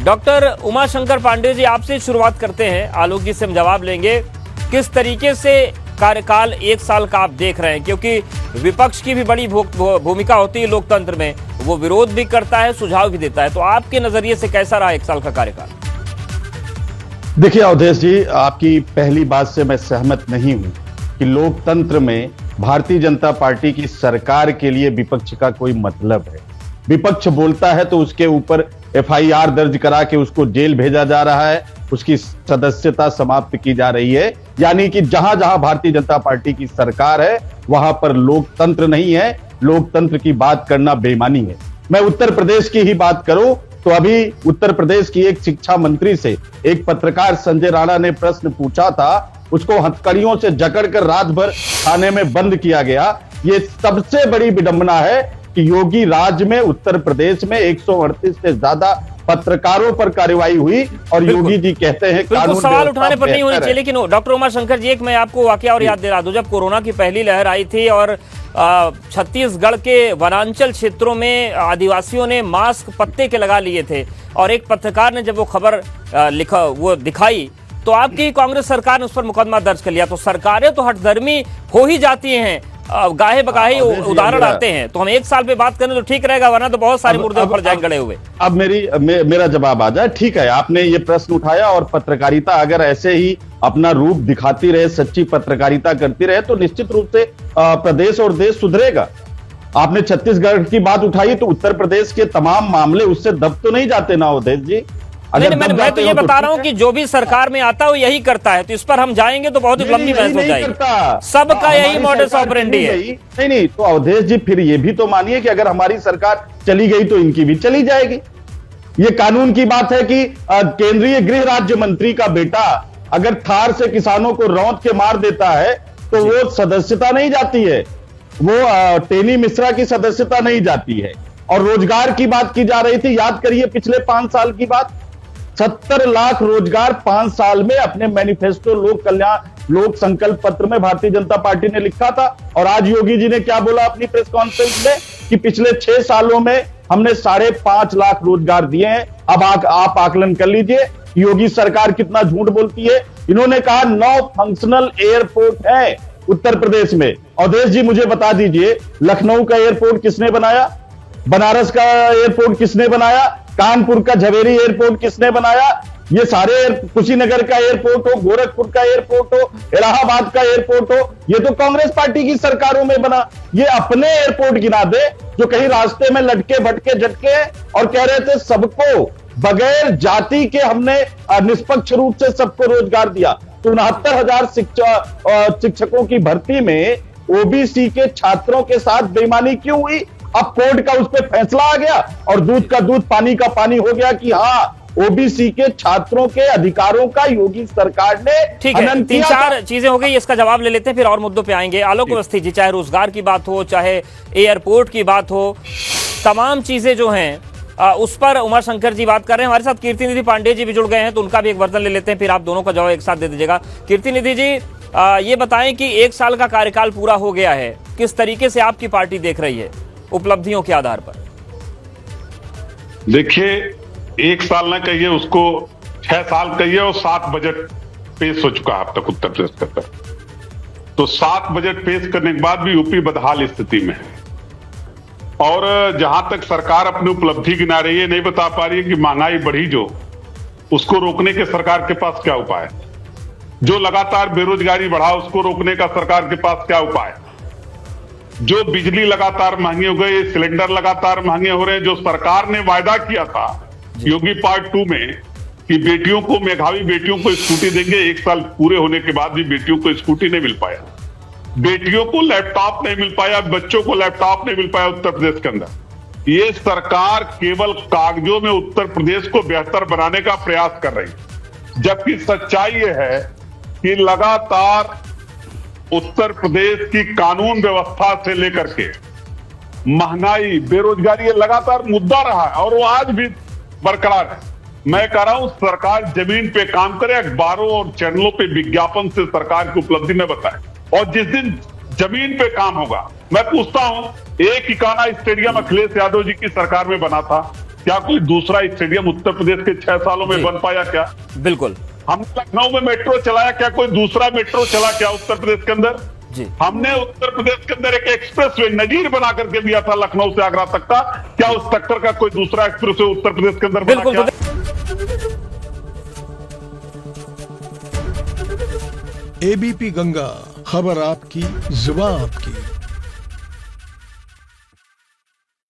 Doctor Umashankar Pandey ji, आपसे शुरुआत करते हैं। आलोक जी से हम जवाब लेंगे। किस तरीके से कार्यकाल 1 साल का आप देख रहे हैं, क्योंकि विपक्ष की भी बड़ी भूमिका होती है लोकतंत्र में, वो विरोध भी करता है, सुझाव भी देता है, तो आपके नजरिए से कैसा रहा 1 साल का कार्यकाल? देखिए अवधेश जी, आपकी पहली बात से मैं सहमत नहीं हूं कि लोकतंत्र में भारतीय जनता पार्टी की सरकार के लिए विपक्ष का कोई मतलब है। विपक्ष बोलता है तो उसके ऊपर एफआईआर दर्ज करा के उसको जेल भेजा जा रहा है, उसकी सदस्यता समाप्त की जा रही है। यानी कि जहां जहां भारतीय जनता पार्टी की सरकार है वहां पर लोकतंत्र नहीं है, लोकतंत्र की बात करना बेईमानी है। मैं उत्तर प्रदेश की ही बात करूं तो अभी उत्तर प्रदेश की एक शिक्षा मंत्री से एक पत्रकार संजय राणा ने प्रश्न पूछा था, उसको हथकड़ियों से जकड़कर रात भर थाने में बंद किया गया। ये सबसे बड़ी विडंबना है कि योगी राज में उत्तर प्रदेश में 138 से ज्यादा पत्रकारों पर कार्रवाई हुई और योगी जी कहते हैं कानून सवाल उठाने पर नहीं होनी चाहिए। लेकिन डॉक्टर उमाशंकर जी, एक मैं आपको वाकया और याद दिला दूं, जब कोरोना की पहली लहर आई थी और छत्तीसगढ़ के वनांचल क्षेत्रों में आदिवासियों ने मास्क पत्ते के लगा लिए थे और एक पत्रकार ने जब वो खबर दिखाई तो आपकी कांग्रेस सरकार ने उस पर मुकदमा दर्ज कर लिया। तो सरकारें तो हठधर्मी हो ही जाती हैं, गाहे बगाहे उदाहरण आते हैं। तो हम 1 साल पे बात करें तो ठीक रहेगा, वरना तो बहुत सारे मुर्दे ऊपर जाएंगे गड़े हुए। अब मेरा जवाब आ जाए। ठीक है, आपने ये प्रश्न उठाया और पत्रकारिता अगर ऐसे ही अपना रूप दिखाती रहे, सच्ची पत्रकारिता करती रहे तो निश्चित रूप से प्रदेश और देश सुधरेगा। आपने छत्तीसगढ़ की बात उठाई तो उत्तर प्रदेश के तमाम मामले उससे दब तो नहीं जाते ना अवधेश जी। मैं तो ये बता रहा हूं कि जो भी सरकार में आता है वो यही करता है, तो इस पर हम जाएंगे तो बहुत ही लंबी बहस हो जाएगी। सबका यही मॉडस ऑपरेंडी है। नहीं तो अवधेश जी फिर ये भी तो मानिए कि अगर हमारी सरकार चली गई तो इनकी भी चली जाएगी। ये कानून की बात है कि केंद्रीय गृह राज्य मंत्री का बेटा अगर थार से किसानों को रौंद के मार देता है तो वो सदस्यता नहीं जाती है, वो टेनी मिश्रा की सदस्यता नहीं जाती है। और रोजगार की बात की जा रही थी, याद करिए पिछले 5 साल की बात, 70 लाख रोजगार 5 साल में अपने मैनिफेस्टो लोक कल्याण लोक संकल्प पत्र में भारतीय जनता पार्टी ने लिखा था। और आज योगी जी ने क्या बोला अपनी प्रेस कॉन्फ्रेंस में कि पिछले 6 सालों में हमने 5.5 लाख रोजगार दिए हैं। अब आप आकलन कर लीजिए योगी सरकार कितना झूठ बोलती है। इन्होंने कहा 9 फंक्शनल एयरपोर्ट है उत्तर प्रदेश में। अवधेश जी मुझे बता दीजिए, लखनऊ का एयरपोर्ट किसने बनाया, बनारस का एयरपोर्ट किसने बनाया, कानपुर का झवेरी एयरपोर्ट किसने बनाया? ये सारे कुशीनगर का एयरपोर्ट हो, गोरखपुर का एयरपोर्ट हो, इलाहाबाद का एयरपोर्ट हो, ये तो कांग्रेस पार्टी की सरकारों में बना। ये अपने एयरपोर्ट गिना दे जो कहीं रास्ते में लटके भटके झटके और कह रहे थे सबको बगैर जाति के हमने निष्पक्ष रूप से सबको रोजगार दिया। तो 69,000 शिक्षकों की भर्ती में ओबीसी के छात्रों के साथ बेईमानी क्यों हुई? अब कोर्ट का उस पर फैसला आ गया और दूध का दूध पानी का पानी हो गया कि हाँ ओबीसी के छात्रों के अधिकारों का योगी सरकार ने ठीक है। 3-4 चीजें हो गई, इसका जवाब ले लेते हैं, फिर और मुद्दों पे आएंगे। आलोक अवस्थी जी, चाहे रोजगार की बात हो, चाहे एयरपोर्ट की बात हो, तमाम चीजें जो हैं उस पर उमाशंकर जी बात कर रहे हैं। हमारे साथ कीर्ति निधि पांडे जी भी जुड़ गए हैं, तो उनका भी एक वर्जन ले लेते हैं, फिर आप दोनों का जवाब एक साथ दे दीजिएगा। कीर्ति निधि जी, ये बताएं कि 1 साल का कार्यकाल पूरा हो गया है, किस तरीके से आपकी पार्टी देख रही है उपलब्धियों के आधार पर? देखिए, 1 साल ना कहिए, उसको 6 साल कहिए, और 7 बजट पेश हो चुका है अब तक उत्तर प्रदेश का। तो 7 बजट पेश करने के बाद भी यूपी बदहाल स्थिति में है। और जहां तक सरकार अपनी उपलब्धि गिना रही है, नहीं बता पा रही है कि महंगाई बढ़ी जो, उसको रोकने के सरकार के पास क्या उपाय है? जो लगातार बेरोजगारी बढ़ा, उसको रोकने का सरकार के पास क्या उपाय है? जो बिजली लगातार महंगी हो गई, सिलेंडर लगातार महंगे हो रहे हैं, जो सरकार ने वायदा किया था योगी पार्ट 2 में कि बेटियों को, मेधावी बेटियों को स्कूटी देंगे, 1 साल पूरे होने के बाद भी बेटियों को स्कूटी नहीं मिल पाया, बेटियों को लैपटॉप नहीं मिल पाया, बच्चों को लैपटॉप नहीं मिल पाया उत्तर प्रदेश के अंदर। ये सरकार केवल कागजों में उत्तर प्रदेश को बेहतर बनाने का प्रयास कर रही है, जबकि सच्चाई ये है कि लगातार उत्तर प्रदेश की कानून व्यवस्था से लेकर के महंगाई, बेरोजगारी, ये लगातार मुद्दा रहा है और वो आज भी बरकरार है। मैं कह रहा हूं सरकार जमीन पे काम करे, अखबारों और चैनलों पे विज्ञापन से सरकार की उपलब्धि न बताए, और जिस दिन जमीन पे काम होगा, मैं पूछता हूं, एक इकाना स्टेडियम अखिलेश यादव जी की सरकार में बना था, क्या कोई दूसरा स्टेडियम उत्तर प्रदेश के 6 सालों में जी। बन पाया क्या? बिल्कुल हमने लखनऊ में मेट्रो चलाया, क्या कोई दूसरा मेट्रो चला क्या उत्तर प्रदेश के अंदर? जी। हमने उत्तर प्रदेश के अंदर एक एक्सप्रेसवे नजीर बना करके दिया था लखनऊ से आगरा तक का, क्या उस टक्कर का कोई दूसरा एक्सप्रेसवे उत्तर प्रदेश के अंदर बना बिल्कुल क्या? एबीपी गंगा, खबर आपकी, जुबान आपकी।